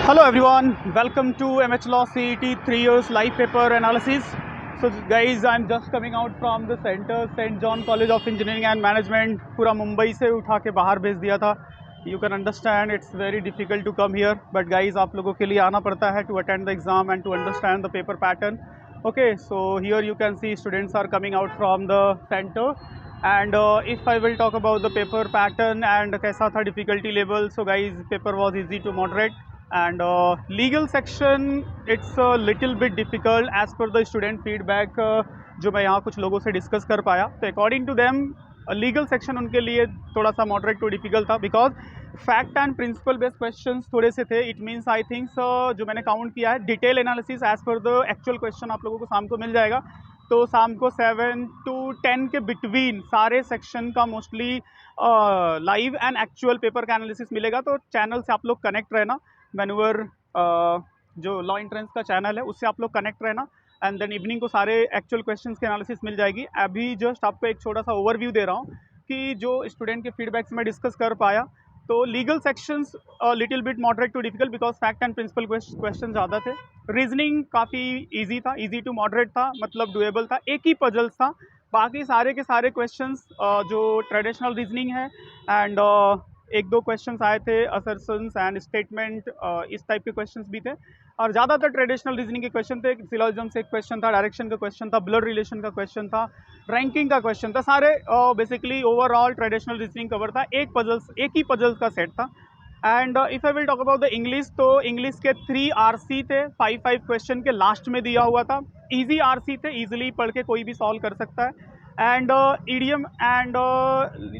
Hello everyone, welcome to MH Law CET 3 years live paper analysis. So guys, I'm just coming out from the center, St. John College of Engineering and Management. पूरा मुंबई से उठा के बाहर भेज दिया था. You can understand it's very difficult to come here, but guys आप लोगों के लिए आना पड़ता है to attend the exam and to understand the paper pattern. Okay, so here you can see students are coming out from the center. And if I will talk about the paper pattern and कैसा था difficulty level, so guys paper was easy to moderate. And legal section it's a little bit difficult as per the student feedback जो मैं यहाँ कुछ लोगों से discuss कर पाया. तो according to them legal section उनके लिए थोड़ा सा मॉडरेट टू डिफिकल्ट था because fact and principle based questions थोड़े से थे. इट मीन्स आई थिंक जो मैंने काउंट किया है detail analysis as per the actual question आप लोगों को शाम को मिल जाएगा. तो शाम को 7 to 10 के बिटवीन सारे सेक्शन का mostly live and actual paper का एनालिसिस मिलेगा. तो चैनल से आप लोग कनेक्ट रहना. मैन्यूअर जो लॉ एंट्रेंस का चैनल है उससे आप लोग कनेक्ट रहना. एंड देन इवनिंग को सारे एक्चुअल क्वेश्चंस के एनालिसिस मिल जाएगी. अभी जस्ट आपको एक छोटा सा ओवरव्यू दे रहा हूँ कि जो स्टूडेंट के फीडबैक्स में डिस्कस कर पाया. तो legal sections little bit moderate to difficult because fact and principle question ज़्यादा थे. रीजनिंग काफ़ी ईजी था, ईजी टू मॉडरेट था, मतलब डुएबल था. एक ही पजल्स था, बाकी सारे के सारे क्वेश्चंस जो ट्रेडिशनल रीजनिंग है. एंड एक दो क्वेश्चंस आए थे असर्शंस एंड स्टेटमेंट, इस टाइप के क्वेश्चंस भी थे. और ज़्यादातर ट्रेडिशनल रीजनिंग के क्वेश्चन थे. सिलोजिज्म से एक क्वेश्चन था, डायरेक्शन का क्वेश्चन था, ब्लड रिलेशन का क्वेश्चन था, रैंकिंग का क्वेश्चन था. सारे basically overall traditional reasoning cover था. एक ही पजल्स का सेट था. And if I will talk about the English, तो इंग्लिश के 3 RC थे. 5 क्वेश्चन के लास्ट में दिया हुआ था. ईजी RC थे, ईजिली पढ़ के कोई भी सॉल्व कर सकता है. And idiom and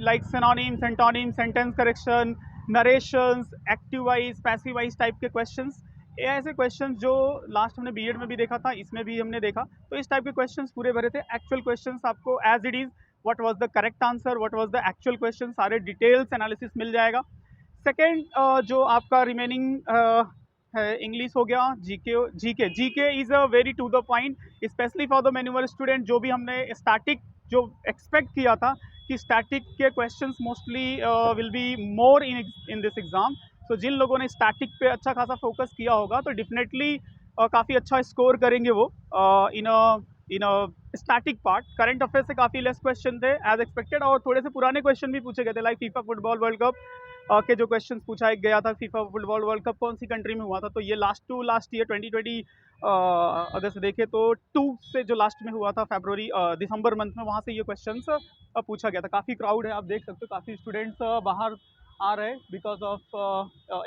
like synonyms, antonyms, sentence correction, narrations, active wise, passive wise type के क्वेश्चंस. ये ऐसे क्वेश्चंस जो लास्ट हमने बीएड में भी देखा था, इसमें भी हमने देखा. तो इस टाइप के क्वेश्चंस पूरे भरे थे. एक्चुअल क्वेश्चंस आपको as it is what was the correct answer, what was the actual question, सारे डिटेल्स एनालिसिस मिल जाएगा. सेकेंड जो आपका रिमेनिंग है इंग्लिश हो गया. GK is a very to the point specially for the manual student. जो भी हमने स्टैटिक जो एक्सपेक्ट किया था कि स्टैटिक के questions mostly will be more in this exam. तो जिन लोगों ने स्टैटिक पे अच्छा खासा फोकस किया होगा तो डेफिनेटली काफ़ी अच्छा स्कोर करेंगे वो in a static part. Current affair से काफ़ी लेस क्वेश्चन थे एज एक्सपेक्टेड, और थोड़े से पुराने क्वेश्चन भी पूछे गए थे. Like FIFA football world cup के जो क्वेश्चन पूछा गया था, फीफा फुटबॉल वर्ल्ड कप कौन सी कंट्री में हुआ था, तो ये लास्ट ईयर 2020 अगर से देखें तो 2 से जो लास्ट में हुआ था दिसंबर मंथ में, वहाँ से ये क्वेश्चंस पूछा गया था. काफ़ी क्राउड है, आप देख सकते हो. काफ़ी स्टूडेंट्स बाहर आ रहे हैं बिकॉज ऑफ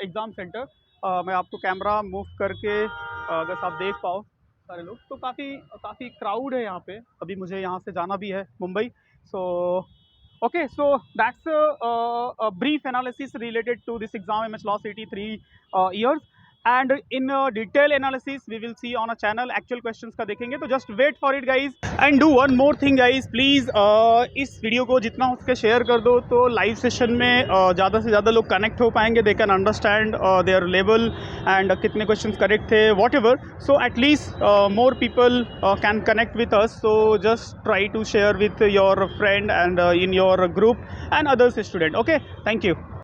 एग्ज़ाम सेंटर. मैं आपको कैमरा मूव करके अगर आप देख पाओ सारे लोग, तो काफ़ी क्राउड है यहाँ पे. अभी मुझे यहाँ से जाना भी है मुंबई. सो okay, so that's a brief analysis related to this exam MH Law CET 3 years. And in detail analysis we will see on a channel. Actual questions का देखेंगे. तो just wait for it guys. And do one more thing guys, please इस video को जितना हो सके share कर दो, तो लाइव सेशन में ज़्यादा से ज़्यादा लोग कनेक्ट हो पाएंगे. They can understand their level and कितने क्वेश्चंस करेक्ट थे, whatever. So at least more people can connect with us. So just try to share with your friend and in your group and others student. Okay, thank you.